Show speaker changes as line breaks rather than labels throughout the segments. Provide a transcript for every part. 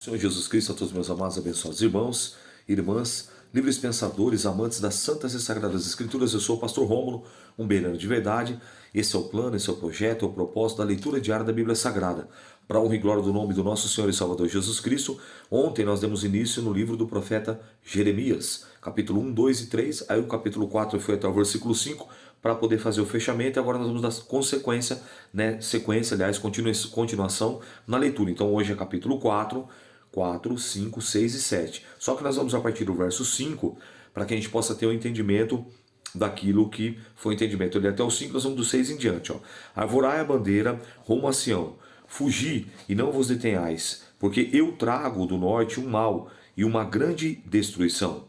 Senhor Jesus Cristo, a todos meus amados, abençoados irmãos, irmãs, livres pensadores, amantes das santas e sagradas escrituras, eu sou o pastor Rômulo, um beirano de verdade. Esse é o plano, esse é o projeto, é o propósito da leitura diária da Bíblia Sagrada, para a honra e glória do nome do nosso Senhor e Salvador Jesus Cristo. Ontem nós demos início no livro do profeta Jeremias, capítulo 1, 2 e 3, aí o capítulo 4 foi até o versículo 5, para poder fazer o fechamento, e agora nós vamos dar continuação na leitura. Então hoje é capítulo 4, 5, 6 e 7. Só que nós vamos a partir do verso 5, para que a gente possa ter um entendimento daquilo que foi o entendimento. Ele até o 5, nós vamos do 6 em diante. Arvorai a bandeira rumo a Sião, fugi e não vos detenhais, porque eu trago do norte um mal e uma grande destruição.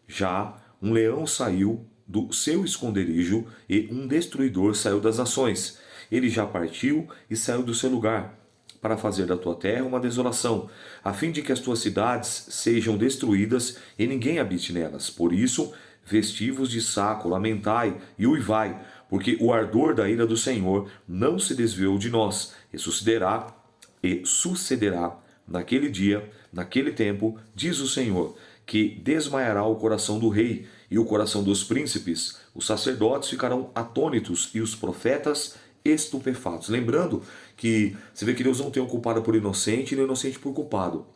Já um leão saiu do seu esconderijo e um destruidor saiu das nações. Ele já partiu e saiu do seu lugar, para fazer da tua terra uma desolação, a fim de que as tuas cidades sejam destruídas e ninguém habite nelas. Por isso, vestivos de saco, lamentai e uivai, porque o ardor da ira do Senhor não se desviou de nós, e sucederá naquele dia, naquele tempo, diz o Senhor, que desmaiará o coração do rei e o coração dos príncipes. Os sacerdotes ficarão atônitos e os profetas estupefatos. Lembrando que você vê que Deus não tem um culpado por inocente e nem inocente por culpado.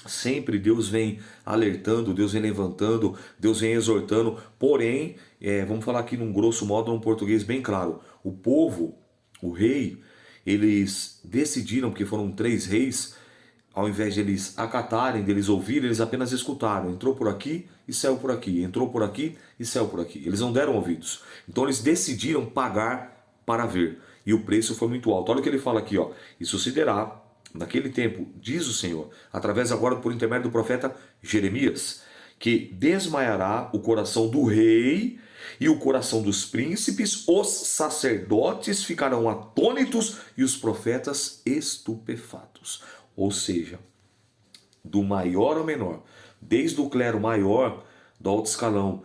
Sempre Deus vem alertando, Deus vem levantando, Deus vem exortando. Porém, vamos falar aqui num grosso modo, num português bem claro. O povo, o rei, eles decidiram, porque foram 3 reis, ao invés de eles acatarem, de eles ouvirem, eles apenas escutaram. Entrou por aqui e saiu por aqui. Entrou por aqui e saiu por aqui. Eles não deram ouvidos. Então eles decidiram pagar para ver. E o preço foi muito alto. Olha o que ele fala aqui, ó. E sucederá naquele tempo, diz o Senhor, através agora por intermédio do profeta Jeremias, que desmaiará o coração do rei e o coração dos príncipes, os sacerdotes ficarão atônitos e os profetas estupefatos. Ou seja, do maior ao menor, desde o clero maior, do alto escalão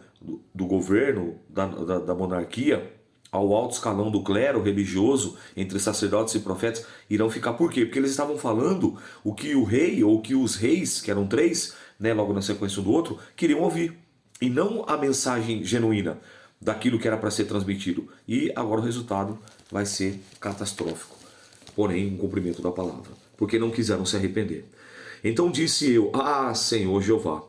do governo, da monarquia, ao alto escalão do clero religioso, entre sacerdotes e profetas, irão ficar. Por quê? Porque eles estavam falando o que o rei, ou que os reis, que eram 3, logo na sequência um do outro, queriam ouvir. E não a mensagem genuína daquilo que era para ser transmitido. E agora o resultado vai ser catastrófico. Porém, um cumprimento da palavra. Porque não quiseram se arrepender. Então disse eu, Senhor Jeová,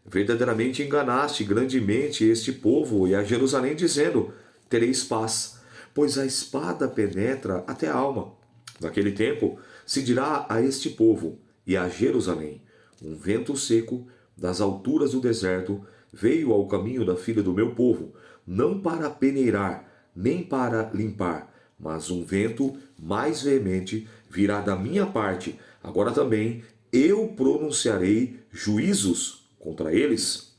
verdadeiramente enganaste grandemente este povo e a Jerusalém, dizendo, tereis paz, pois a espada penetra até a alma. Naquele tempo se dirá a este povo e a Jerusalém, um vento seco das alturas do deserto veio ao caminho da filha do meu povo, não para peneirar, nem para limpar, mas um vento mais veemente virá da minha parte. Agora também eu pronunciarei juízos contra eles.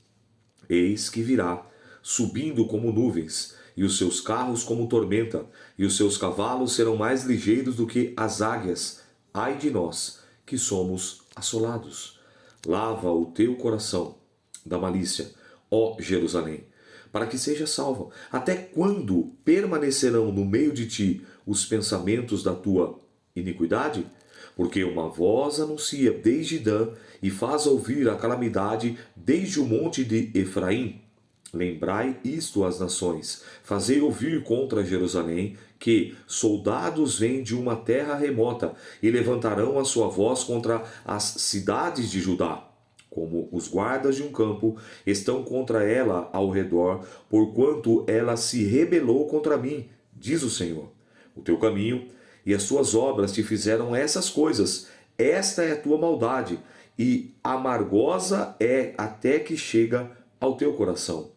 Eis que virá, subindo como nuvens, e os seus carros como tormenta, e os seus cavalos serão mais ligeiros do que as águias. Ai de nós, que somos assolados. Lava o teu coração da malícia, ó Jerusalém, para que seja salva. Até quando permanecerão no meio de ti os pensamentos da tua iniquidade? Porque uma voz anuncia desde Dan e faz ouvir a calamidade desde o monte de Efraim. Lembrai isto às nações, fazei ouvir contra Jerusalém, que soldados vêm de uma terra remota e levantarão a sua voz contra as cidades de Judá. Como os guardas de um campo estão contra ela ao redor, porquanto ela se rebelou contra mim, diz o Senhor. O teu caminho e as tuas obras te fizeram essas coisas. Esta é a tua maldade, e amargosa é até que chega ao teu coração.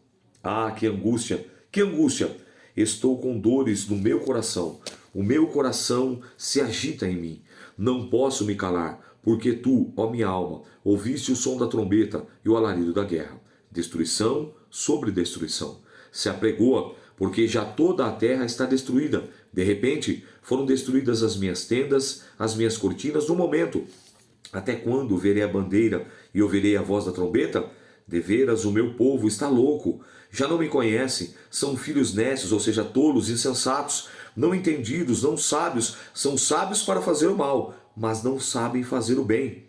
Que angústia, que angústia! Estou com dores no meu coração. O meu coração se agita em mim. Não posso me calar, porque tu, ó minha alma, ouviste o som da trombeta e o alarido da guerra. Destruição sobre destruição. Se apregoa, porque já toda a terra está destruída. De repente, foram destruídas as minhas tendas, as minhas cortinas, no momento. Até quando verei a bandeira e ouvirei a voz da trombeta? Deveras o meu povo está louco, já não me conhece, são filhos nécios, ou seja, tolos, insensatos, não entendidos, não sábios, são sábios para fazer o mal, mas não sabem fazer o bem.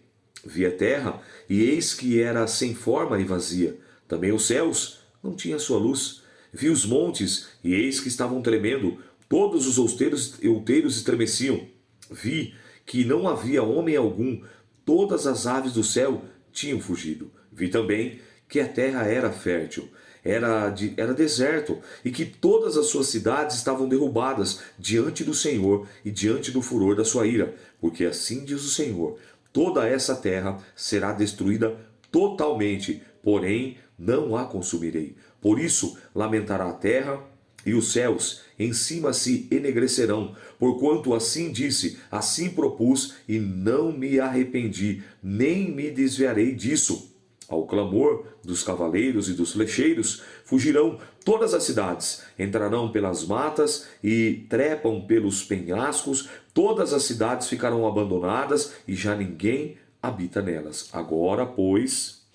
Vi a terra, e eis que era sem forma e vazia. Também os céus não tinham sua luz. Vi os montes, e eis que estavam tremendo. Todos os outeiros estremeciam. Vi que não havia homem algum. Todas as aves do céu tinham fugido. Vi também que a terra era fértil, era deserto, e que todas as suas cidades estavam derrubadas diante do Senhor e diante do furor da sua ira. Porque assim diz o Senhor: toda essa terra será destruída totalmente, porém não a consumirei. Por isso lamentará a terra, e os céus em cima se enegrecerão, porquanto assim disse, assim propus, e não me arrependi, nem me desviarei disso. Ao clamor dos cavaleiros e dos flecheiros fugirão todas as cidades, entrarão pelas matas e trepam pelos penhascos, todas as cidades ficarão abandonadas e já ninguém habita nelas. Agora, pois,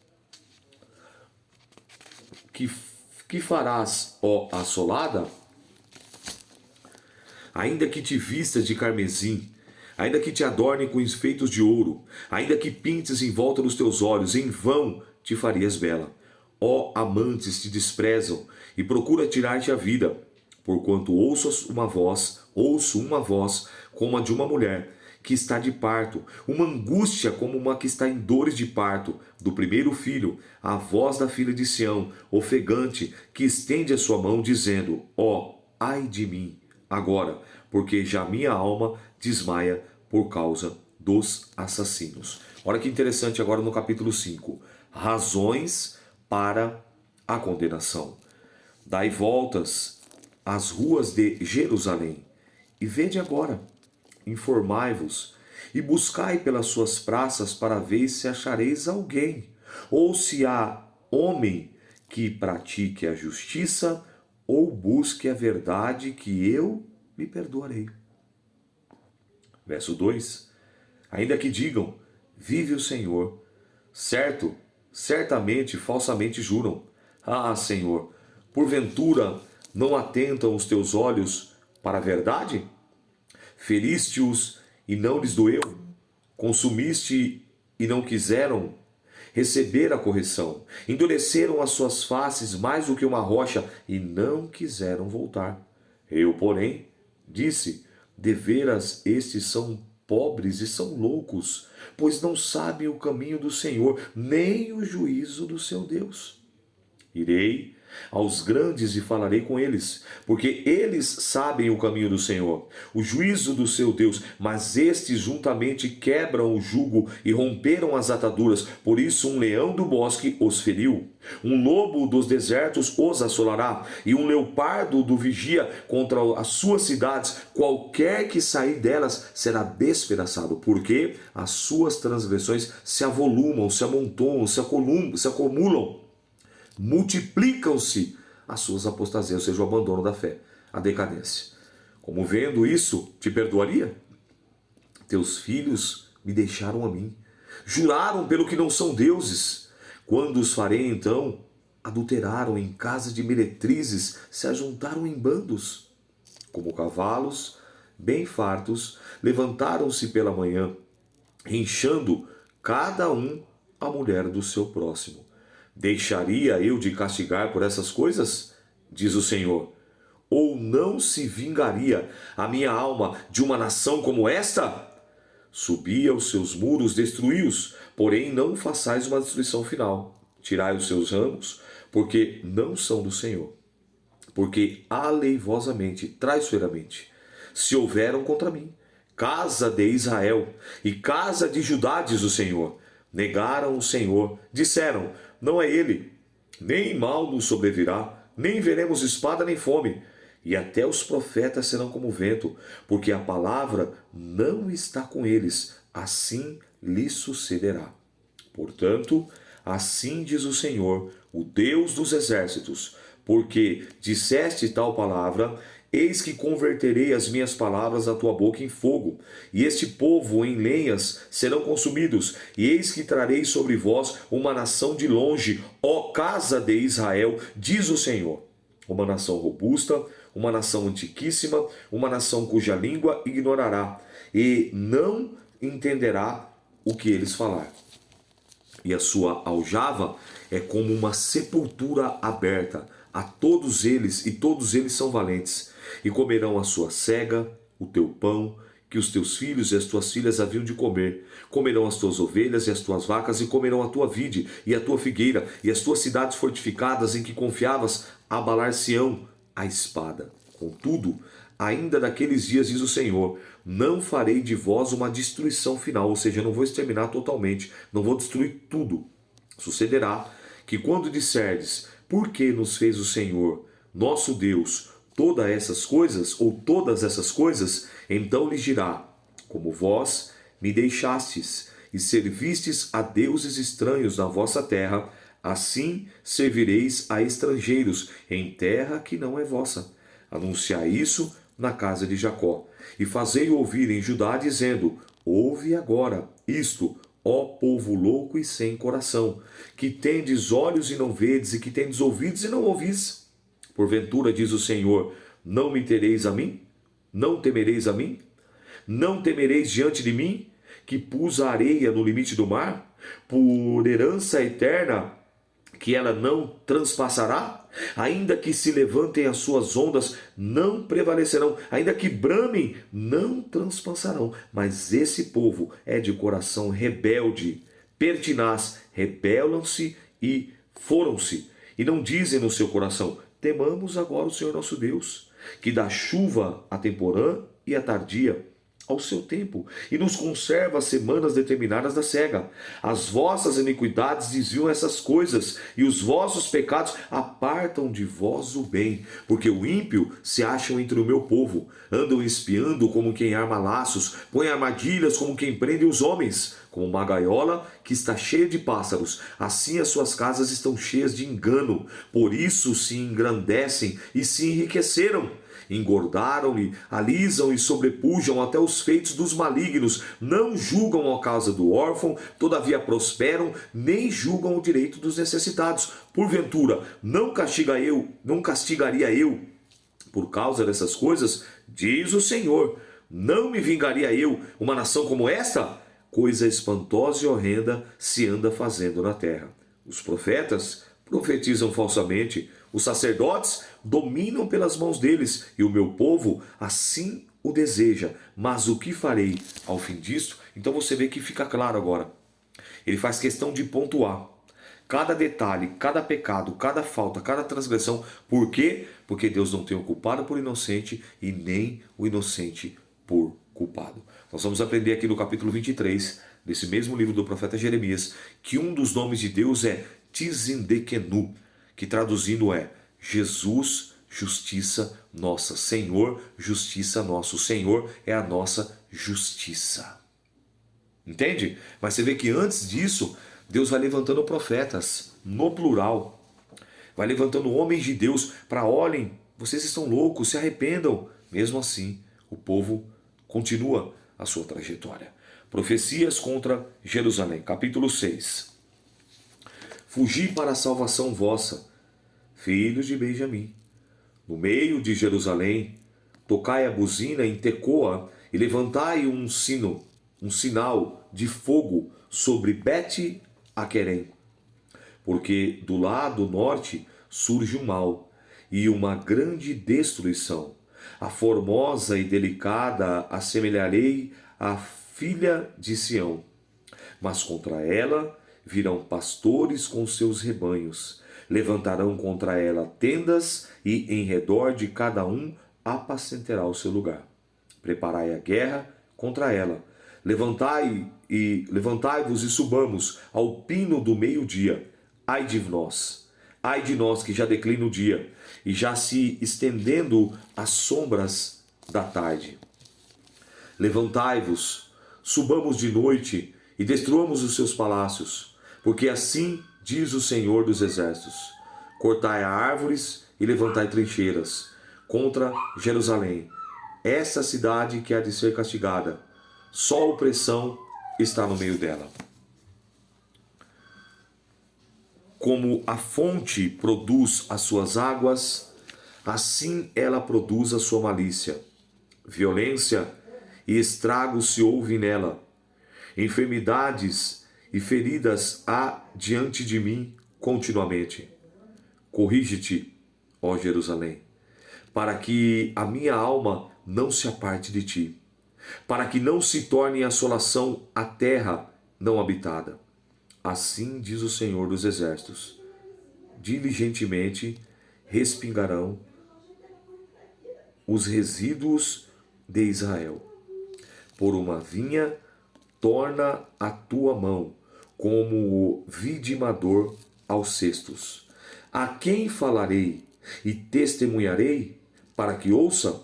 que farás, ó assolada? Ainda que te vistas de carmesim, ainda que te adorne com enfeitos de ouro, ainda que pintes em volta dos teus olhos, em vão te farias bela. Ó amantes te desprezam e procura tirar-te a vida, porquanto ouço uma voz como a de uma mulher que está de parto, uma angústia como uma que está em dores de parto, do primeiro filho, a voz da filha de Sião, ofegante, que estende a sua mão, dizendo: ó, ai de mim, agora, porque já minha alma desmaia por causa dos assassinos. Olha que interessante agora no capítulo 5. Razões para a condenação. Dai voltas às ruas de Jerusalém, e vede agora, informai-vos, e buscai pelas suas praças para ver se achareis alguém, ou se há homem que pratique a justiça, ou busque a verdade, que eu lhe perdoarei. Verso 2. Ainda que digam, vive o Senhor, certamente falsamente juram. Ah, Senhor, porventura não atentam os teus olhos para a verdade? Feriste-os e não lhes doeu? Consumiste e não quiseram receber a correção? Endureceram as suas faces mais do que uma rocha e não quiseram voltar. Eu, porém, disse: deveras estes são pobres e são loucos, pois não sabem o caminho do Senhor, nem o juízo do seu Deus. Irei aos grandes e falarei com eles, porque eles sabem o caminho do Senhor, o juízo do seu Deus, mas estes juntamente quebram o jugo e romperam as ataduras, por isso um leão do bosque os feriu, um lobo dos desertos os assolará, e um leopardo do vigia contra as suas cidades, qualquer que sair delas será despedaçado, porque as suas transgressões se avolumam, se amontoam, se acumulam, multiplicam-se as suas apostasias, ou seja, o abandono da fé, a decadência. Como vendo isso, te perdoaria? Teus filhos me deixaram a mim, juraram pelo que não são deuses. Quando os farei, então? Adulteraram em casa de meretrizes, se ajuntaram em bandos. Como cavalos, bem fartos, levantaram-se pela manhã, enxando cada um a mulher do seu próximo. Deixaria eu de castigar por essas coisas? Diz o Senhor. Ou não se vingaria a minha alma de uma nação como esta? Subi aos seus muros, destruí-os, porém não façais uma destruição final. Tirai os seus ramos, porque não são do Senhor. Porque aleivosamente, traiçoeiramente, se houveram contra mim, casa de Israel e casa de Judá, diz o Senhor. Negaram o Senhor, disseram: não é ele, nem mal nos sobrevirá, nem veremos espada nem fome. E até os profetas serão como vento, porque a palavra não está com eles, assim lhes sucederá. Portanto, assim diz o Senhor, o Deus dos exércitos, porque disseste tal palavra, eis que converterei as minhas palavras à tua boca em fogo, e este povo em lenhas serão consumidos, e eis que trarei sobre vós uma nação de longe, ó casa de Israel, diz o Senhor. Uma nação robusta, uma nação antiquíssima, uma nação cuja língua ignorará, e não entenderá o que eles falar. e a sua aljava é como uma sepultura aberta a todos eles, e todos eles são valentes, e comerão a sua sega, o teu pão, que os teus filhos e as tuas filhas haviam de comer. Comerão as tuas ovelhas e as tuas vacas, e comerão a tua vide e a tua figueira, e as tuas cidades fortificadas em que confiavas abalar-se-ão a espada. Contudo, ainda naqueles dias, diz o Senhor, não farei de vós uma destruição final, ou seja, eu não vou exterminar totalmente, não vou destruir tudo. Sucederá que quando disserdes, por que nos fez o Senhor, nosso Deus, todas essas coisas, então lhes dirá, como vós me deixastes e servistes a deuses estranhos na vossa terra, assim servireis a estrangeiros em terra que não é vossa. Anunciai isso na casa de Jacó, e fazei-o ouvir em Judá, dizendo, ouve agora isto, ó povo louco e sem coração, que tendes olhos e não vedes, e que tendes ouvidos e não ouvis. Porventura, diz o Senhor, não me tereis a mim? Não temereis a mim? Não temereis diante de mim, que pus a areia no limite do mar, por herança eterna, que ela não transpassará? Ainda que se levantem as suas ondas, não prevalecerão. Ainda que bramem, não transpassarão. Mas esse povo é de coração rebelde, pertinaz, rebelam-se e foram-se. E não dizem no seu coração, temamos agora o Senhor nosso Deus, que dá chuva à temporã e à tardia, ao seu tempo, e nos conserva as semanas determinadas da cega. As vossas iniquidades desviam essas coisas, e os vossos pecados apartam de vós o bem, porque o ímpio se acham entre o meu povo, andam espiando como quem arma laços, põem armadilhas como quem prende os homens, como uma gaiola que está cheia de pássaros, assim as suas casas estão cheias de engano, por isso se engrandecem e se enriqueceram. Engordaram-lhe, alisam e sobrepujam até os feitos dos malignos, não julgam a causa do órfão, todavia prosperam, nem julgam o direito dos necessitados. Porventura, não castigaria eu por causa dessas coisas? Diz o Senhor, não me vingaria eu uma nação como esta? Coisa espantosa e horrenda se anda fazendo na terra. Os profetas profetizam falsamente, os sacerdotes dominam pelas mãos deles, e o meu povo assim o deseja. Mas o que farei ao fim disto? Então você vê que fica claro agora. Ele faz questão de pontuar cada detalhe, cada pecado, cada falta, cada transgressão. Por quê? Porque Deus não tem o culpado por inocente e nem o inocente por culpado. Nós vamos aprender aqui no capítulo 23, desse mesmo livro do profeta Jeremias, que um dos nomes de Deus é Tzidkenu, que traduzindo é Jesus, justiça nossa. Senhor, justiça nossa. O Senhor é a nossa justiça. Entende? Mas você vê que antes disso, Deus vai levantando profetas, no plural. Vai levantando homens de Deus para olhem, vocês estão loucos, se arrependam. Mesmo assim, o povo continua a sua trajetória. Profecias contra Jerusalém, capítulo 6. Fugi para a salvação vossa, filhos de Benjamim. No meio de Jerusalém, tocai a buzina em Tecoa e levantai um sinal de fogo sobre Bet-Aquerem. Porque do lado norte surge o mal e uma grande destruição. A formosa e delicada assemelharei à filha de Sião. Mas contra ela virão pastores com seus rebanhos. Levantarão contra ela tendas e em redor de cada um apacentará o seu lugar. Preparai a guerra contra ela. Levantai-vos e subamos ao pino do meio-dia. Ai de nós que já declina o dia e já se estendendo as sombras da tarde. Levantai-vos, subamos de noite e destruamos os seus palácios, porque assim diz o Senhor dos Exércitos: cortai árvores e levantai trincheiras contra Jerusalém, essa cidade que há de ser castigada. Só opressão está no meio dela. Como a fonte produz as suas águas, assim ela produz a sua malícia. Violência e estrago se ouvem nela. Enfermidades e feridas há diante de mim continuamente. Corrige-te, ó Jerusalém, para que a minha alma não se aparte de ti, para que não se torne assolação a terra não habitada. Assim diz o Senhor dos Exércitos: diligentemente respingarão os resíduos de Israel. Por uma vinha torna a tua mão, como o vidimador aos cestos. A quem falarei e testemunharei para que ouça?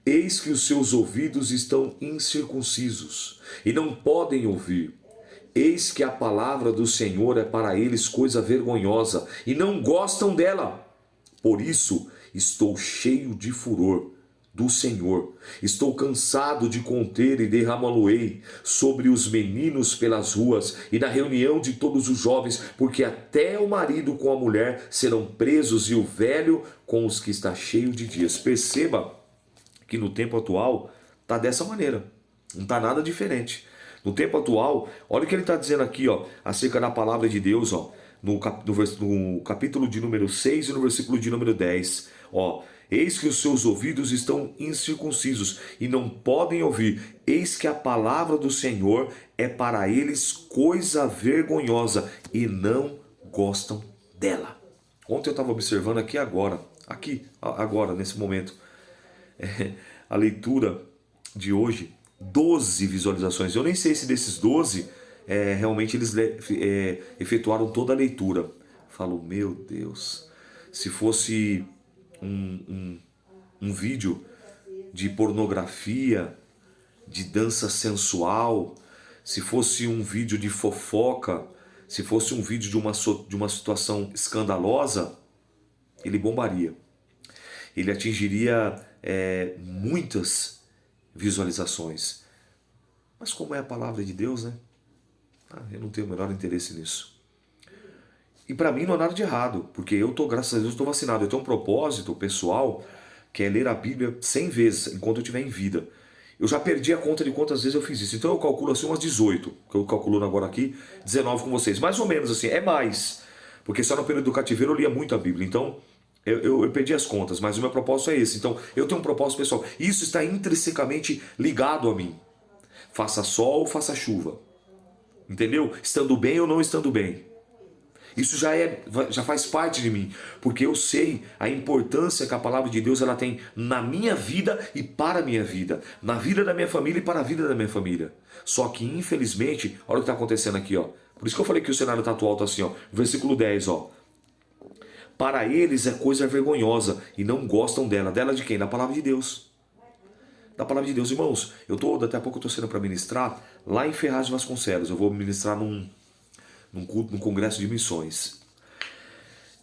Eis que os seus ouvidos estão incircuncisos e não podem ouvir. Eis que a palavra do Senhor é para eles coisa vergonhosa e não gostam dela. Por isso estou cheio de furor do Senhor. Estou cansado de conter e derramá-lo-ei sobre os meninos pelas ruas e na reunião de todos os jovens, porque até o marido com a mulher serão presos e o velho com os que está cheio de dias. Perceba que no tempo atual está dessa maneira, não está nada diferente. No tempo atual, olha o que ele está dizendo aqui, ó, acerca da palavra de Deus, ó, no capítulo de número 6 e no versículo de número 10. Ó, eis que os seus ouvidos estão incircuncisos e não podem ouvir. Eis que a palavra do Senhor é para eles coisa vergonhosa e não gostam dela. Ontem eu estava observando aqui agora, nesse momento, a leitura de hoje, 12 visualizações. Eu nem sei se desses 12, realmente eles efetuaram toda a leitura. Falo, meu Deus, se fosse um vídeo de pornografia, de dança sensual, se fosse um vídeo de fofoca, se fosse um vídeo de uma situação escandalosa, ele bombaria. Ele atingiria muitas visualizações. Mas como é a palavra de Deus, né? Eu não tenho o menor interesse nisso. E para mim não há nada de errado, porque eu tô, graças a Deus, estou vacinado. Eu tenho um propósito pessoal, que é ler a Bíblia 100 vezes, enquanto eu estiver em vida. Eu já perdi a conta de quantas vezes eu fiz isso. Então eu calculo assim umas 18, que eu calculo agora aqui, 19 com vocês. Mais ou menos assim, é mais. Porque só no período do cativeiro eu lia muito a Bíblia. Então eu perdi as contas, mas o meu propósito é esse. Então eu tenho um propósito pessoal. Isso está intrinsecamente ligado a mim. Faça sol, faça chuva. Entendeu? Estando bem ou não estando bem. Isso já faz parte de mim, porque eu sei a importância que a palavra de Deus ela tem na minha vida e para a minha vida, na vida da minha família e para a vida da minha família. Só que infelizmente, olha o que está acontecendo aqui, ó. Por isso que eu falei que o cenário está atual, tá assim, ó. Versículo 10, ó. Para eles é coisa vergonhosa e não gostam dela. Dela de quem? Da palavra de Deus. Da palavra de Deus, irmãos. Daqui a pouco eu estou sendo para ministrar lá em Ferraz de Vasconcelos. Eu vou ministrar num congresso de missões.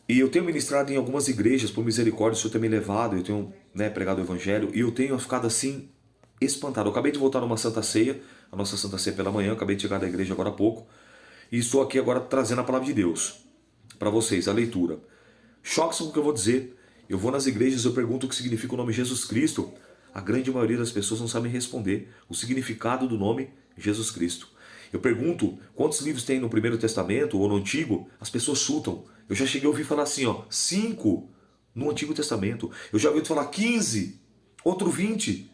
E eu tenho ministrado em algumas igrejas, por misericórdia, o Senhor tem me levado, eu tenho pregado o evangelho, e eu tenho ficado assim, espantado. Eu acabei de voltar numa Santa Ceia, a nossa Santa Ceia pela manhã, eu acabei de chegar da igreja agora há pouco, e estou aqui agora trazendo a palavra de Deus para vocês, a leitura. Choque-se com o que eu vou dizer. Eu vou nas igrejas, eu pergunto o que significa o nome Jesus Cristo. A grande maioria das pessoas não sabem responder o significado do nome Jesus Cristo. Eu pergunto quantos livros tem no Primeiro Testamento ou no Antigo, as pessoas chutam. Eu já cheguei a ouvir falar assim, 5 no Antigo Testamento. Eu já ouvi falar 15, outro 20.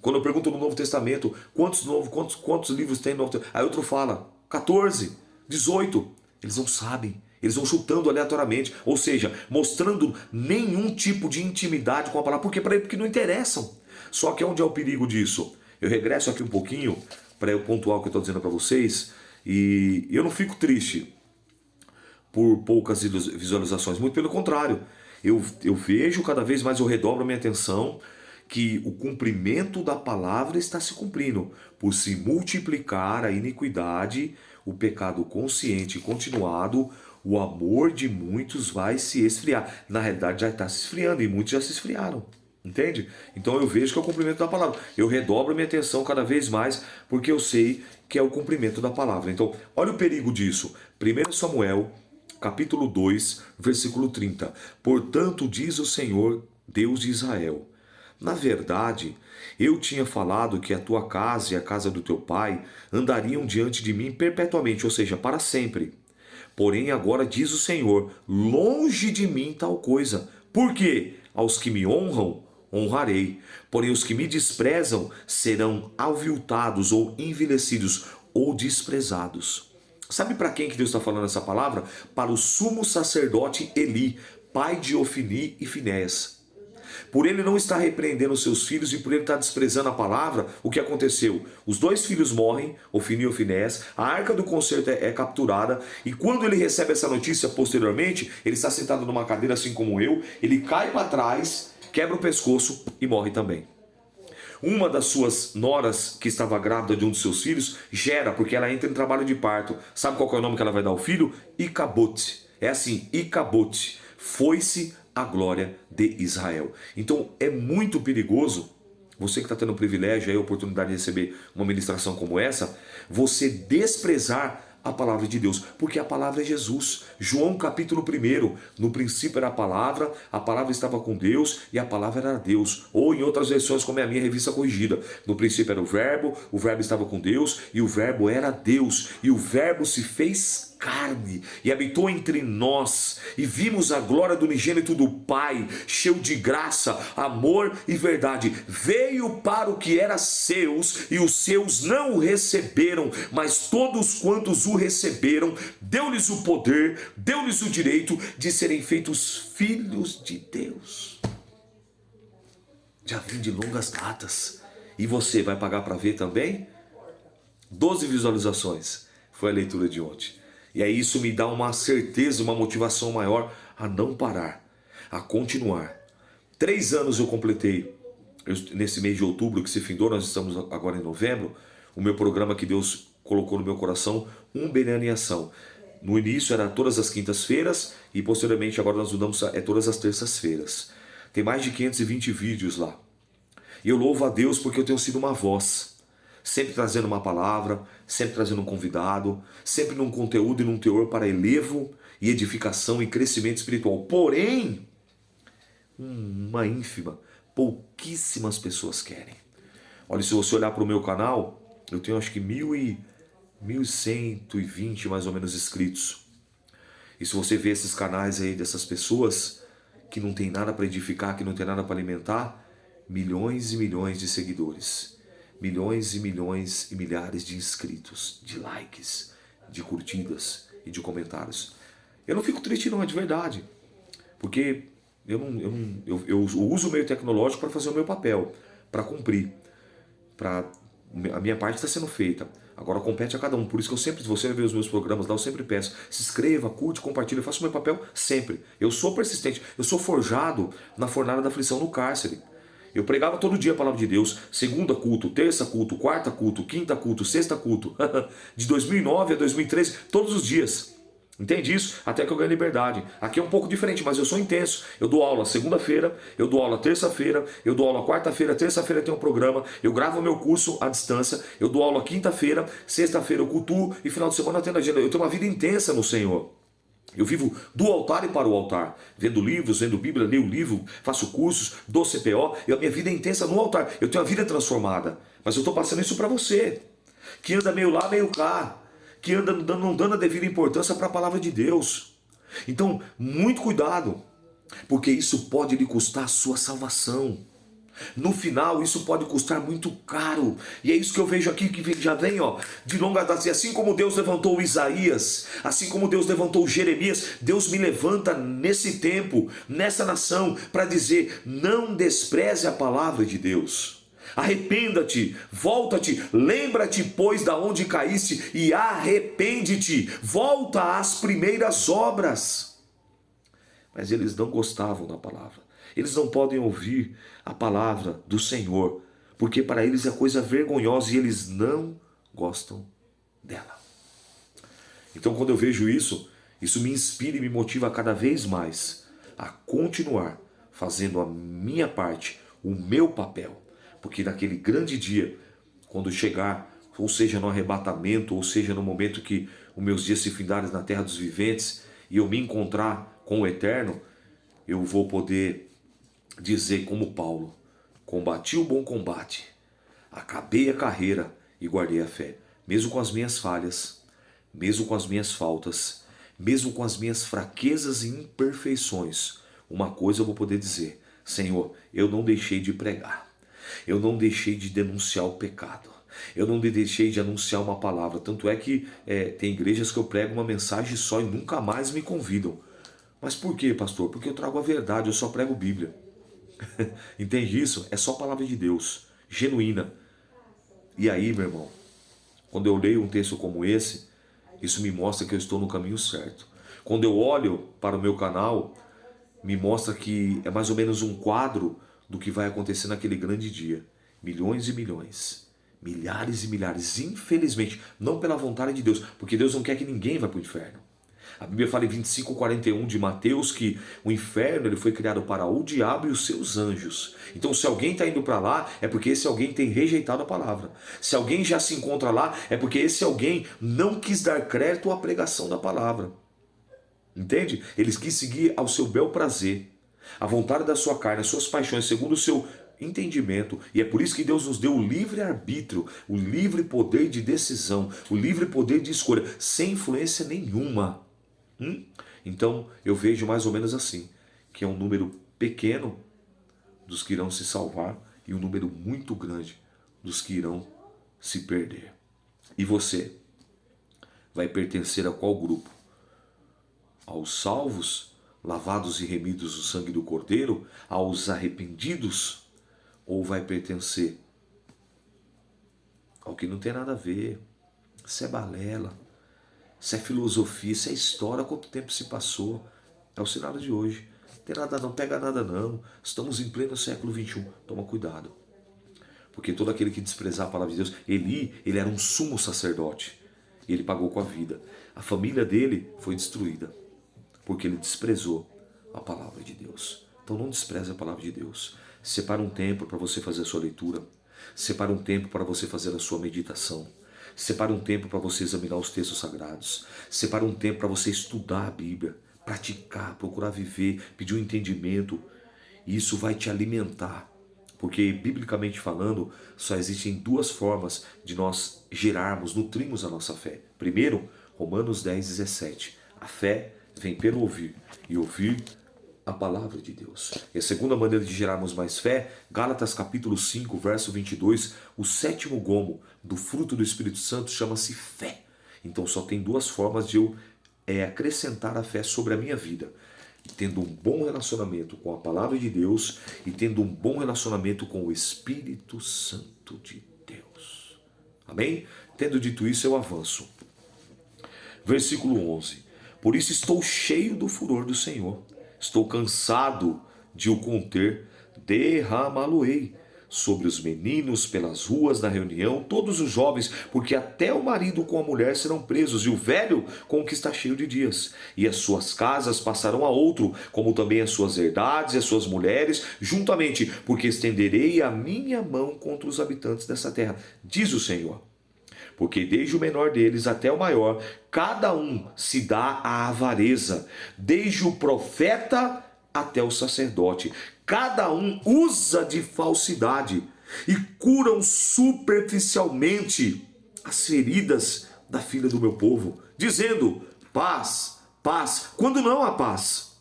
Quando eu pergunto no Novo Testamento, quantos livros tem no Novo Testamento? Aí outro fala 14, 18. Eles não sabem. Eles vão chutando aleatoriamente, ou seja, mostrando nenhum tipo de intimidade com a palavra. Por quê? Porque não interessam. Só que onde é o perigo disso? Eu regresso aqui um pouquinho para eu pontuar o que eu estou dizendo para vocês, e eu não fico triste por poucas visualizações, muito pelo contrário, eu vejo cada vez mais, eu redobro a minha atenção, que o cumprimento da palavra está se cumprindo, por se multiplicar a iniquidade, o pecado consciente e continuado, o amor de muitos vai se esfriar. Na realidade já está se esfriando, e muitos já se esfriaram. Entende? Então eu vejo que é o cumprimento da palavra. Eu redobro minha atenção cada vez mais, porque eu sei que é o cumprimento da palavra. Então, olha o perigo disso. 1 Samuel, capítulo 2, versículo 30. Portanto, diz o Senhor, Deus de Israel, Na verdade, eu tinha falado que a tua casa e a casa do teu pai andariam diante de mim perpetuamente, ou seja, para sempre. Porém, agora diz o Senhor: longe de mim tal coisa. Por quê? Aos que me honram, honrarei. Porém, os que me desprezam serão aviltados ou envelhecidos ou desprezados. Sabe para quem que Deus está falando essa palavra? Para o sumo sacerdote Eli, pai de Ofni e Finéias. Por ele não estar repreendendo seus filhos e por ele estar desprezando a palavra, o que aconteceu? Os dois filhos morrem, Ofni e Finéias, a arca do concerto é capturada, e quando ele recebe essa notícia posteriormente, ele está sentado numa cadeira assim como eu, ele cai para trás, quebra o pescoço e morre também. Uma das suas noras, que estava grávida de um dos seus filhos, gera, porque ela entra em trabalho de parto. Sabe qual é o nome que ela vai dar ao filho? Icabote. É assim, Icabote. Foi-se a glória de Israel. Então é muito perigoso, você que está tendo o privilégio e a oportunidade de receber uma ministração como essa, você desprezar a palavra de Deus, porque a palavra é Jesus. João capítulo 1, no princípio era a palavra estava com Deus e a palavra era Deus. Ou em outras versões, como é a minha revista corrigida, no princípio era o verbo estava com Deus e o verbo era Deus. E o verbo se fez carne e habitou entre nós e vimos a glória do unigênito do Pai, cheio de graça, amor e verdade. Veio para o que era seus e os seus não o receberam, mas todos quantos o receberam, deu-lhes o poder, deu-lhes o direito de serem feitos filhos de Deus. Já vem de longas datas. E você vai pagar para ver também? 12 visualizações foi a leitura de ontem. E aí isso me dá uma certeza, uma motivação maior a não parar, a continuar. 3 anos eu completei, nesse mês de outubro que se findou, nós estamos agora em novembro, o meu programa que Deus colocou no meu coração, Umbeniana em Ação. No início era todas as quintas-feiras e posteriormente agora nós mudamos, é todas as terças-feiras. Tem mais de 520 vídeos lá. E eu louvo a Deus porque eu tenho sido uma voz. Sempre trazendo uma palavra, sempre trazendo um convidado, sempre num conteúdo e num teor para elevo e edificação e crescimento espiritual. Porém, uma ínfima, pouquíssimas pessoas querem. Olha, se você olhar para o meu canal, eu tenho acho que 1.120 mais ou menos inscritos. E se você vê esses canais aí dessas pessoas que não tem nada para edificar, que não tem nada para alimentar, milhões e milhões de seguidores. Milhões e milhões e milhares de inscritos, de likes, de curtidas e de comentários. Eu não fico triste não, é de verdade. Porque eu uso o meio tecnológico para fazer o meu papel, para cumprir. A minha parte está sendo feita. Agora compete a cada um. Por isso que eu sempre, se você ver os meus programas lá, eu sempre peço, se inscreva, curte, compartilhe, eu faço o meu papel sempre. Eu sou persistente, eu sou forjado na fornalha da aflição no cárcere. Eu pregava todo dia a palavra de Deus, segunda culto, terça culto, quarta culto, quinta culto, sexta culto, de 2009 a 2013, todos os dias. Entende isso? Até que eu ganhei liberdade. Aqui é um pouco diferente, mas eu sou intenso. Eu dou aula segunda-feira, eu dou aula terça-feira, eu dou aula quarta-feira, terça-feira tem um programa, eu gravo meu curso à distância, eu dou aula quinta-feira, sexta-feira eu cultuo e final de semana eu tenho agenda. Eu tenho uma vida intensa no Senhor. Eu vivo do altar e para o altar, vendo livros, vendo Bíblia, leio livro, faço cursos, dou CPO, e a minha vida é intensa no altar. Eu tenho a vida transformada, mas eu estou passando isso para você, que anda meio lá, meio cá, que anda não dando a devida importância para a palavra de Deus. Então, muito cuidado, porque isso pode lhe custar a sua salvação. No final, isso pode custar muito caro. E é isso que eu vejo aqui, que já vem de longa data. E assim como Deus levantou Isaías, assim como Deus levantou Jeremias, Deus me levanta nesse tempo, nessa nação, para dizer, não despreze a palavra de Deus. Arrependa-te, volta-te, lembra-te, pois, da onde caíste, e arrepende-te, volta às primeiras obras. Mas eles não gostavam da palavra. Eles não podem ouvir a palavra do Senhor, porque para eles é coisa vergonhosa e eles não gostam dela. Então, quando eu vejo isso, isso me inspira e me motiva cada vez mais a continuar fazendo a minha parte, o meu papel. Porque naquele grande dia, quando chegar, ou seja no arrebatamento, ou seja no momento que os meus dias se findarem na terra dos viventes, e eu me encontrar com o Eterno, eu vou poder dizer como Paulo, combati o bom combate, acabei a carreira e guardei a fé. Mesmo com as minhas falhas, mesmo com as minhas faltas, mesmo com as minhas fraquezas e imperfeições, uma coisa eu vou poder dizer: Senhor, eu não deixei de pregar, eu não deixei de denunciar o pecado, eu não deixei de anunciar uma palavra. Tanto é que tem igrejas que eu prego uma mensagem só e nunca mais me convidam. Mas por quê, pastor? Porque eu trago a verdade, eu só prego Bíblia. Entende isso? É só palavra de Deus, genuína. E aí, meu irmão, quando eu leio um texto como esse, isso me mostra que eu estou no caminho certo. Quando eu olho para o meu canal, me mostra que é mais ou menos um quadro do que vai acontecer naquele grande dia. Milhões e milhões, milhares e milhares, infelizmente, não pela vontade de Deus, porque Deus não quer que ninguém vá para o inferno. A Bíblia fala em 25:41 de Mateus que o inferno ele foi criado para o diabo e os seus anjos. Então se alguém está indo para lá, é porque esse alguém tem rejeitado a palavra. Se alguém já se encontra lá, é porque esse alguém não quis dar crédito à pregação da palavra. Entende? Eles quis seguir ao seu bel prazer, a vontade da sua carne, as suas paixões, segundo o seu entendimento. E é por isso que Deus nos deu o livre arbítrio, o livre poder de decisão, o livre poder de escolha, sem influência nenhuma. Então eu vejo mais ou menos assim, que é um número pequeno dos que irão se salvar e um número muito grande dos que irão se perder. E você vai pertencer a qual grupo? Aos salvos, lavados e remidos do sangue do Cordeiro, aos arrependidos, ou vai pertencer ao que não tem nada a ver? Isso é balela, isso é filosofia, isso é história. Quanto tempo se passou? É o cenário de hoje. Não tem nada não, pega nada não. Estamos em pleno século XXI. Toma cuidado. Porque todo aquele que desprezar a palavra de Deus, ele era um sumo sacerdote. E ele pagou com a vida. A família dele foi destruída, porque ele desprezou a palavra de Deus. Então não despreze a palavra de Deus. Separa um tempo para você fazer a sua leitura. Separa um tempo para você fazer a sua meditação. Separa um tempo para você examinar os textos sagrados. Separa um tempo para você estudar a Bíblia, praticar, procurar viver, pedir um entendimento. E isso vai te alimentar. Porque, biblicamente falando, só existem duas formas de nós gerarmos, nutrirmos a nossa fé. Primeiro, Romanos 10:17. A fé vem pelo ouvir, e ouvir a palavra de Deus. E a segunda maneira de gerarmos mais fé, Gálatas capítulo 5, verso 22, o sétimo gomo do fruto do Espírito Santo chama-se fé. Então só tem duas formas de eu acrescentar a fé sobre a minha vida. Tendo um bom relacionamento com a palavra de Deus e tendo um bom relacionamento com o Espírito Santo de Deus. Amém? Tendo dito isso, eu avanço. Versículo 11. Por isso estou cheio do furor do Senhor. Estou cansado de o conter. Derramá-lo-ei sobre os meninos pelas ruas da reunião, todos os jovens, porque até o marido com a mulher serão presos, e o velho com o que está cheio de dias. E as suas casas passarão a outro, como também as suas herdades e as suas mulheres, juntamente, porque estenderei a minha mão contra os habitantes dessa terra, diz o Senhor. Porque desde o menor deles até o maior, cada um se dá à avareza, desde o profeta até o sacerdote. Cada um usa de falsidade e curam superficialmente as feridas da filha do meu povo, dizendo: paz, paz, quando não há paz.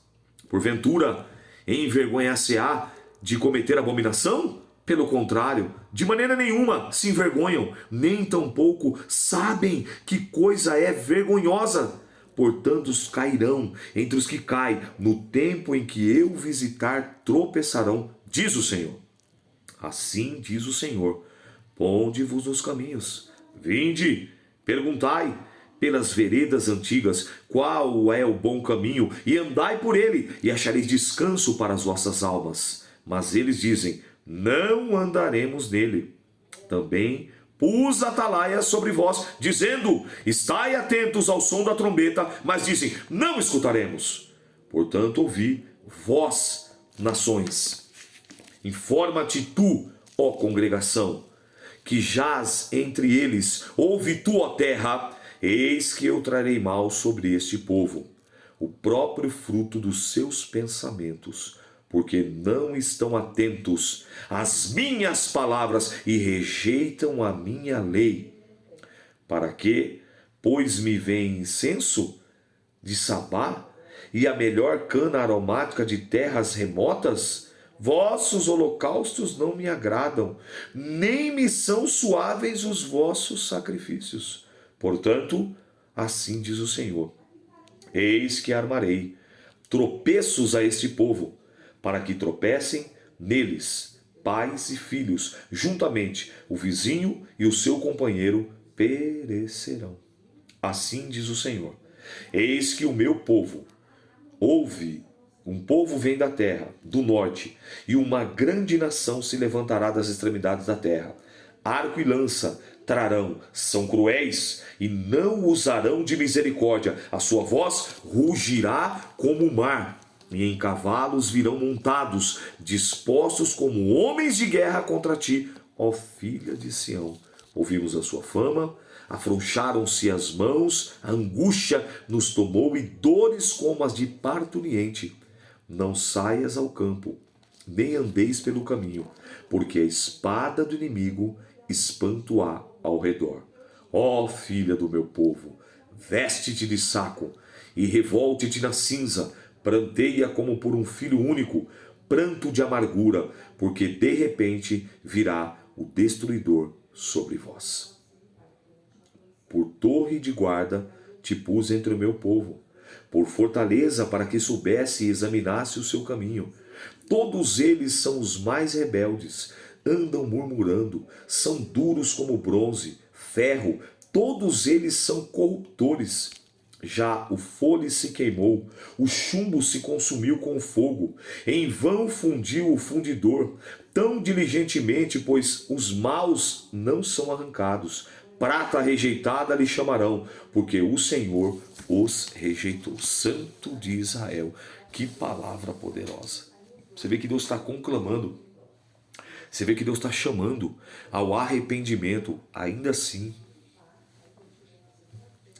Porventura, envergonhar-se-á de cometer abominação? Pelo contrário, de maneira nenhuma se envergonham, nem tampouco sabem que coisa é vergonhosa. Portanto, cairão entre os que caem, no tempo em que eu visitar, tropeçarão, diz o Senhor. Assim diz o Senhor: ponde-vos nos caminhos, vinde, perguntai pelas veredas antigas qual é o bom caminho, e andai por ele, e achareis descanso para as vossas almas. Mas eles dizem: não andaremos nele. Também pus atalaia sobre vós, dizendo: estai atentos ao som da trombeta, mas dizem: não escutaremos. Portanto, ouvi, vós, nações. Informa-te tu, ó congregação, que jaz entre eles, ouve tu, ó terra, eis que eu trarei mal sobre este povo, o próprio fruto dos seus pensamentos, porque não estão atentos às minhas palavras e rejeitam a minha lei. Para que, pois, me vem incenso de Sabá e a melhor cana aromática de terras remotas? Vossos holocaustos não me agradam, nem me são suaves os vossos sacrifícios. Portanto, assim diz o Senhor: eis que armarei tropeços a este povo, para que tropecem neles pais e filhos, juntamente o vizinho e o seu companheiro perecerão. Assim diz o Senhor: eis que o meu povo ouve. Um povo vem da terra, do norte, e uma grande nação se levantará das extremidades da terra. Arco e lança trarão, são cruéis, e não usarão de misericórdia. A sua voz rugirá como o mar, e em cavalos virão montados, dispostos como homens de guerra contra ti, ó filha de Sião. Ouvimos a sua fama, afrouxaram-se as mãos, a angústia nos tomou e dores como as de parturiente. Não saias ao campo, nem andeis pelo caminho, porque a espada do inimigo espanto-á ao redor. Ó filha do meu povo, veste-te de saco e revolte-te na cinza, pranteia como por um filho único, pranto de amargura, porque de repente virá o destruidor sobre vós. Por torre de guarda te pus entre o meu povo, por fortaleza para que soubesse e examinasse o seu caminho. Todos eles são os mais rebeldes, andam murmurando, são duros como bronze, ferro, todos eles são corruptores. Já o fole se queimou, o chumbo se consumiu com fogo, em vão fundiu o fundidor, tão diligentemente, pois os maus não são arrancados. Prata rejeitada lhe chamarão, porque o Senhor os rejeitou. Santo de Israel, que palavra poderosa. Você vê que Deus está conclamando, você vê que Deus está chamando ao arrependimento, ainda assim.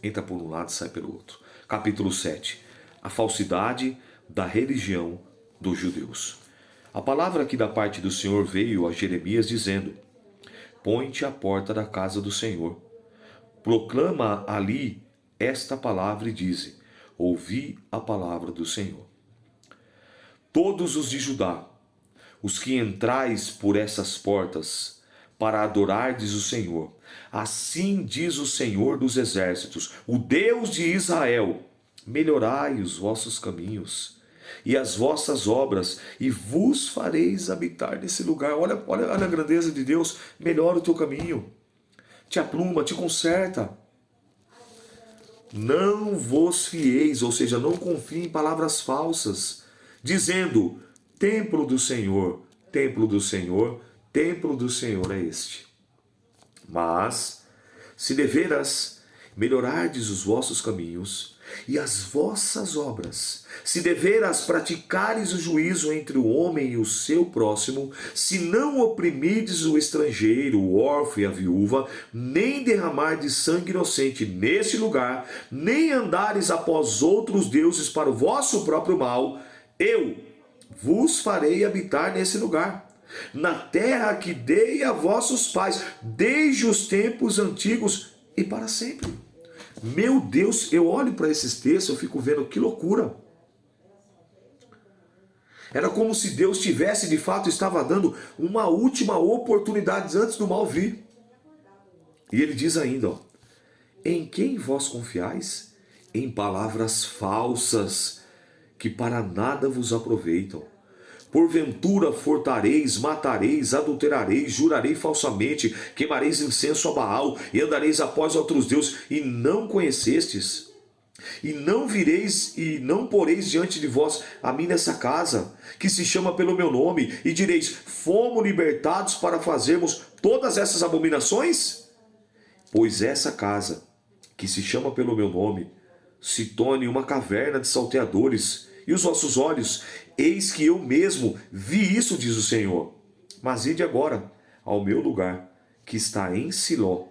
Entra por um lado e sai pelo outro. Capítulo 7. A falsidade da religião dos judeus. A palavra aqui da parte do Senhor veio a Jeremias dizendo: põe-te à porta da casa do Senhor. Proclama ali esta palavra e dize: ouvi a palavra do Senhor. Todos os de Judá, os que entrais por essas portas, para adorardes o Senhor, assim diz o Senhor dos exércitos, o Deus de Israel: melhorai os vossos caminhos e as vossas obras, e vos fareis habitar nesse lugar. Olha a grandeza de Deus. Melhora o teu caminho, te apluma, te conserta. Não vos fieis, ou seja, não confie em palavras falsas, dizendo: templo do Senhor, templo do Senhor, templo do Senhor é este. Mas, se deveras melhorardes os vossos caminhos e as vossas obras, se deveras praticares o juízo entre o homem e o seu próximo, se não oprimirdes o estrangeiro, o órfão e a viúva, nem derramardes sangue inocente neste lugar, nem andares após outros deuses para o vosso próprio mal, eu vos farei habitar nesse lugar, na terra que dei a vossos pais, desde os tempos antigos e para sempre. Meu Deus, eu olho para esses textos, eu fico vendo que loucura. Era como se Deus tivesse, de fato, estava dando uma última oportunidade antes do mal vir. E ele diz ainda, em quem vós confiais? Em palavras falsas, que para nada vos aproveitam. Porventura furtareis, matareis, adulterareis, jurarei falsamente, queimareis incenso a Baal e andareis após outros deuses e não conhecestes. E não vireis e não poreis diante de vós a mim nessa casa, que se chama pelo meu nome, e direis: fomos libertados para fazermos todas essas abominações? Pois essa casa, que se chama pelo meu nome, se torne uma caverna de salteadores, e os vossos olhos, eis que eu mesmo vi isso, diz o Senhor. Mas ide agora ao meu lugar, que está em Siló,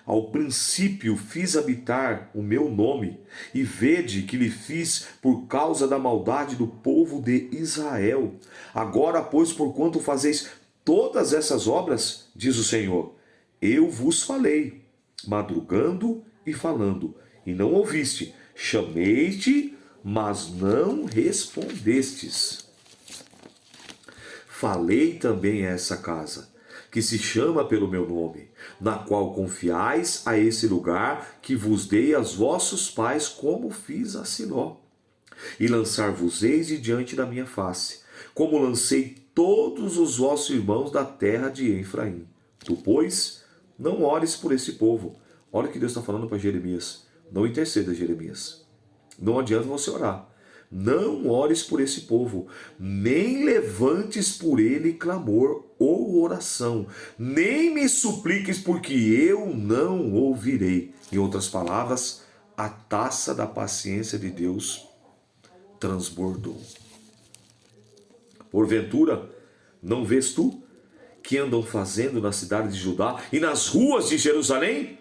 ao princípio fiz habitar o meu nome, e vede que lhe fiz por causa da maldade do povo de Israel. Agora, pois, porquanto fazeis todas essas obras, diz o Senhor, eu vos falei, madrugando e falando, e não ouviste. Chamei-te, mas não respondestes. Falei também a essa casa, que se chama pelo meu nome, na qual confiais a esse lugar que vos dei aos vossos pais, como fiz a Siló. E lançar-vos-eis de diante da minha face, como lancei todos os vossos irmãos da terra de Efraim. Tu, pois, não ores por esse povo. Olha o que Deus está falando para Jeremias. Não interceda, Jeremias. Não adianta você orar. Não ores por esse povo, nem levantes por ele clamor ou oração, nem me supliques, porque eu não ouvirei. Em outras palavras, a taça da paciência de Deus transbordou. Porventura, não vês tu que andam fazendo na cidade de Judá e nas ruas de Jerusalém?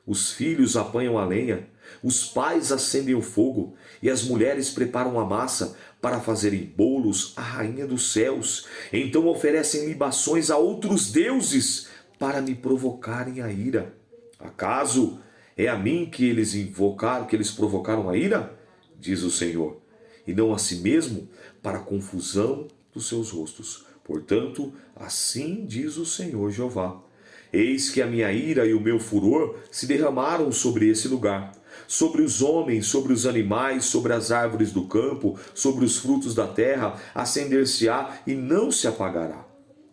Os filhos apanham a lenha, os pais acendem o fogo e as mulheres preparam a massa para fazerem bolos à rainha dos céus. Então oferecem libações a outros deuses para me provocarem a ira. Acaso é a mim que eles invocaram, que eles provocaram a ira? Diz o Senhor, e não a si mesmo, para a confusão dos seus rostos. Portanto, assim diz o Senhor Jeová. Eis que a minha ira e o meu furor se derramaram sobre esse lugar, sobre os homens, sobre os animais, sobre as árvores do campo, sobre os frutos da terra, acender-se-á e não se apagará.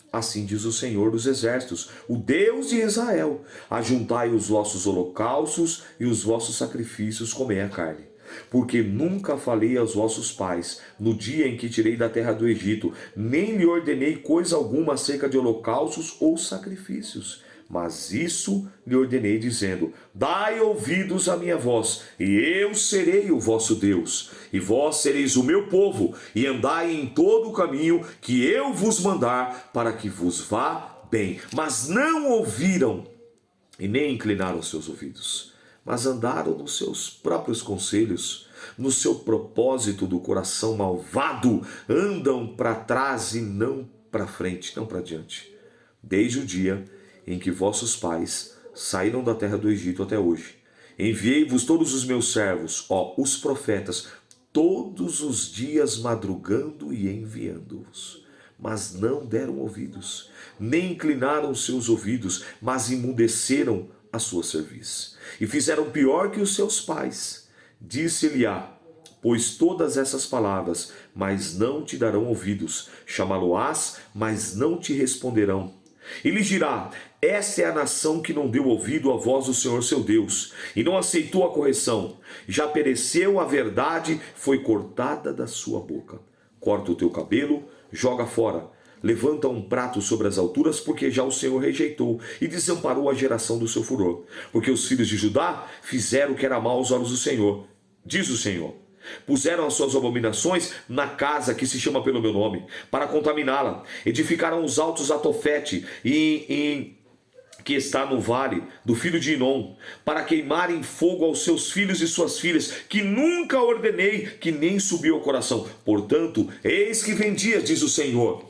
Assim diz o Senhor dos Exércitos, o Deus de Israel: ajuntai os vossos holocaustos e os vossos sacrifícios, comei a carne. Porque nunca falei aos vossos pais, no dia em que tirei da terra do Egito, nem lhe ordenei coisa alguma acerca de holocaustos ou sacrifícios. Mas isso lhe ordenei, dizendo: dai ouvidos à minha voz, e eu serei o vosso Deus, e vós sereis o meu povo, e andai em todo o caminho que eu vos mandar, para que vos vá bem. Mas não ouviram, e nem inclinaram seus ouvidos, mas andaram nos seus próprios conselhos, no seu propósito do coração malvado, andam para trás e não para frente, não para diante. Desde o dia em que vossos pais saíram da terra do Egito até hoje, enviei-vos todos os meus servos, os profetas, todos os dias madrugando e enviando-vos. Mas não deram ouvidos, nem inclinaram seus ouvidos, mas emudeceram a sua cerviz, e fizeram pior que os seus pais. Disse-lhe-á, pois, todas essas palavras, mas não te darão ouvidos, chamá-lo-ás, mas não te responderão. E lhe dirá: esta é a nação que não deu ouvido à voz do Senhor seu Deus, e não aceitou a correção. Já pereceu a verdade, foi cortada da sua boca. Corta o teu cabelo, joga fora. Levanta um prato sobre as alturas, porque já o Senhor rejeitou e desamparou a geração do seu furor. Porque os filhos de Judá fizeram o que era mal aos olhos do Senhor, diz o Senhor. Puseram as suas abominações na casa que se chama pelo meu nome, para contaminá-la. Edificaram os altos a Tofete, que está no vale do filho de Inom, para queimarem fogo aos seus filhos e suas filhas, que nunca ordenei, que nem subiu ao coração. Portanto, eis que vem dias, diz o Senhor,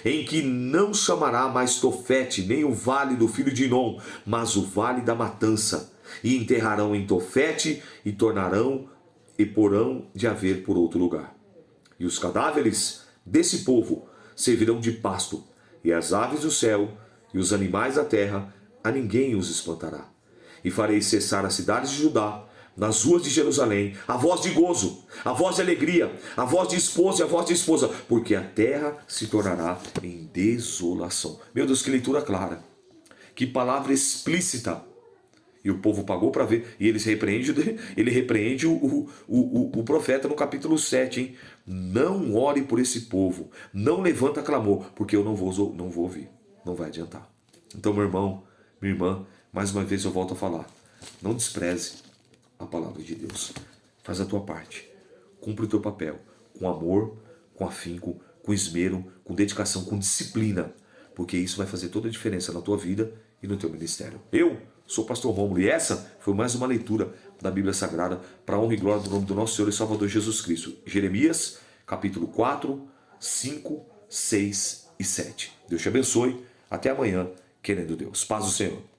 em que não chamará mais Tofete, nem o vale do filho de Inom, mas o vale da matança. E enterrarão em Tofete, e tornarão e porão de haver por outro lugar. E os cadáveres desse povo servirão de pasto, e as aves do céu e os animais da terra, a ninguém os espantará. E farei cessar as cidades de Judá, nas ruas de Jerusalém, a voz de gozo, a voz de alegria, a voz de esposo e a voz de esposa, porque a terra se tornará em desolação. Meu Deus, que leitura clara, que palavra explícita. E o povo pagou para ver, e ele repreende o profeta no capítulo 7, hein? Não ore por esse povo, não levanta clamor, porque eu não vou ouvir, não vai adiantar. Então, meu irmão, minha irmã, mais uma vez eu volto a falar, não despreze a palavra de Deus, faz a tua parte, cumpre o teu papel, com amor, com afinco, com esmero, com dedicação, com disciplina, porque isso vai fazer toda a diferença na tua vida e no teu ministério. Eu Sou o pastor Rômulo e essa foi mais uma leitura da Bíblia Sagrada para a honra e glória do nome do nosso Senhor e Salvador Jesus Cristo. Jeremias, capítulo 4, 5, 6 e 7. Deus te abençoe. Até amanhã, querendo Deus. Paz do Senhor.